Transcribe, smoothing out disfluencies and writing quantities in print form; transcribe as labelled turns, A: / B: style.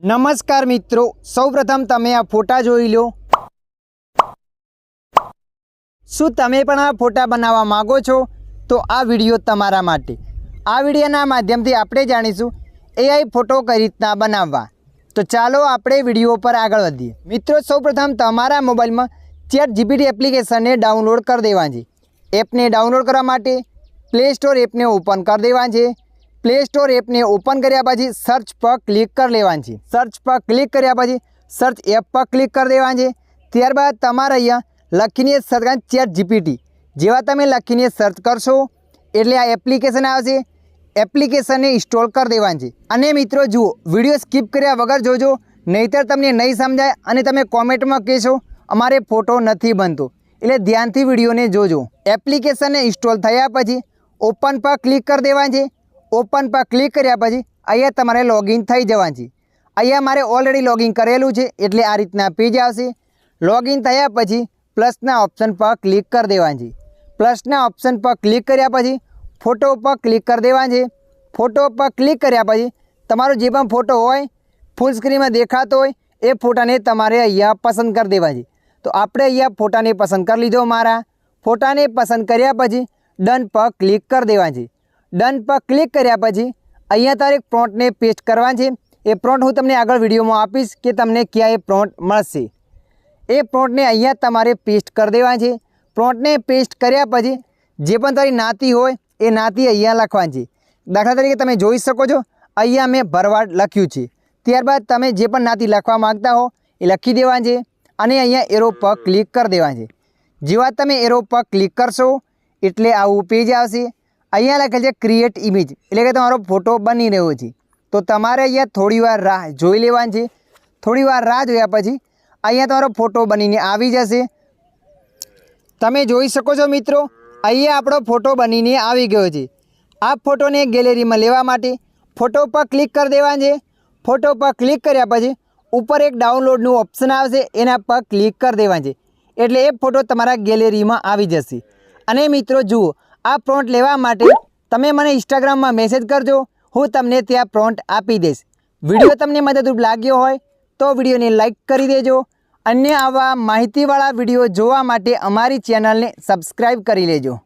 A: નમસ્કાર મિત્રો, સૌપ્રથમ તમે આ ફોટા જોઈ લો। શું તમે પણ આ ફોટા બનાવવા માંગો છો? તો આ વિડિયો તમારા માટે। આ વિડિયોના માધ્યમથી આપણે જાણીશું AI ફોટો કઈ રીતના બનાવવા। તો ચાલો આપણે વિડિયો પર આગળ વધીએ। મિત્રો, સૌપ્રથમ તમારા મોબાઈલમાં ChatGPT એપ્લિકેશનને ડાઉનલોડ કરી દેવાની છે। એપને ડાઉનલોડ કરવા માટે પ્લે સ્ટોર એપને ઓપન કરી દેવાની છે। प्ले स्टोर एप ने ओपन कर्या पछी सर्च पर क्लिक कर लेवानी छे। सर्च पर क्लिक कर्या पछी सर्च एप पर क्लिक कर देवानी छे। त्यारबाद तमारे अहींया लखीने सर्च करवानुं ChatGPT। जेवा तमे लखीने सर्च करशो एटले आ एप्लिकेशन आवशे। एप्लिकेशनने इंस्टॉल कर देवानी छे। अने मित्रों जुओ, विडियो स्कीप कर्या वगर जोजो, नहींतर तमने नहीं समजाय अने तमे कॉमेंटमां कहेशो अमारे फोटो नथी बनतो। एटले ध्यानथी विडियोने जोजो। एप्लिकेशनने इंस्टॉल थया पछी ओपन पर क्लिक कर देवानी छे। ओपन पर क्लिक कर्या पछी अहींया तमारे लॉगिन थई जवानुं छे। अहींया मारे ऑलरेडी लॉगिन करेलुं छे एटले आ रीतना पेज आवशे। लॉगिन थया पछी प्लसना ऑप्शन पर क्लिक कर देवानुं छे। प्लसना ऑप्शन पर क्लिक कर्या पछी फोटो पर क्लिक कर देवानुं छे। फोटो पर क्लिक कर्या पछी तमारो जे पण फोटो होय फूल स्क्रीन में देखातो होय ए फोटाने तमारे अहींया पसंद कर देवा छे। तो आपणे अहींया फोटाने पसंद कर लीधो। मारा फोटाने पसंद कर्या पछी डन पर क्लिक कर देवानुं छे। डन पर क्लिक कर्या पछी अहींया तारे प्रोम्प्ट ने पेस्ट करवानी छे। ए प्रोम्प्ट हूँ तमने आगळ विडियोमां आपीश के तमने क्यां ए प्रोम्प्ट मळशे। ए प्रोम्प्ट ने अहींया तमारे पेस्ट कर देवानी छे। प्रोम्प्ट ने पेस्ट कर्या पछी जे पण तारी नाती होय ए नाती अहींया लखवानी छे। दाखला तरीके तमे जोई शको छो अहींया मैं भरवाड लख्युं छे। त्यारबाद तमे जे पण नाती लखवा मांगता हो ए लखी देवानी छे अने अहींया एरो पर क्लिक कर देवानी छे। जेवा तमे एरो पर क्लिक करशो एटले आवुं पेज आवशे। अहींया लखेल छे क्रिएट इमेज एटले के तमारो फोटो बनी रह्यो छे। तो तमारे अहींया थोड़ीवार राह जोई लेवानी छे। थोड़ीवार राह जोया पछी अहींया तमारो फोटो बनीने आवी जशे। तमे जोई शको छो मित्रों, अहींया आपणो फोटो बनीने आवी गयो छे। आ फोटोने गैलरीमां लेवा माटे फोटो पर क्लिक कर देवानी छे। फोटो पर क्लिक कर्या पछी उपर एक डाउनलॉडनुं ऑप्शन आवशे, एना पर क्लिक कर देवानी छे एटले ए फोटो तमारा गैलरीमां आवी जशे। अने मित्रों जुओ, आ प्रोम्प्ट लेवा माटे तमे मने इंस्टाग्राम में मेसेज करजो, हूँ तमने त्यां प्रोम्प्ट आपी दईश। विडियो तमने मददरूप लाग्यो होय तो विडियोने लाइक करी देजो। अन्य आवा माहितीवाळा विडियो जोवा माटे अमारी चेनलने सब्सक्राइब करी लेजो।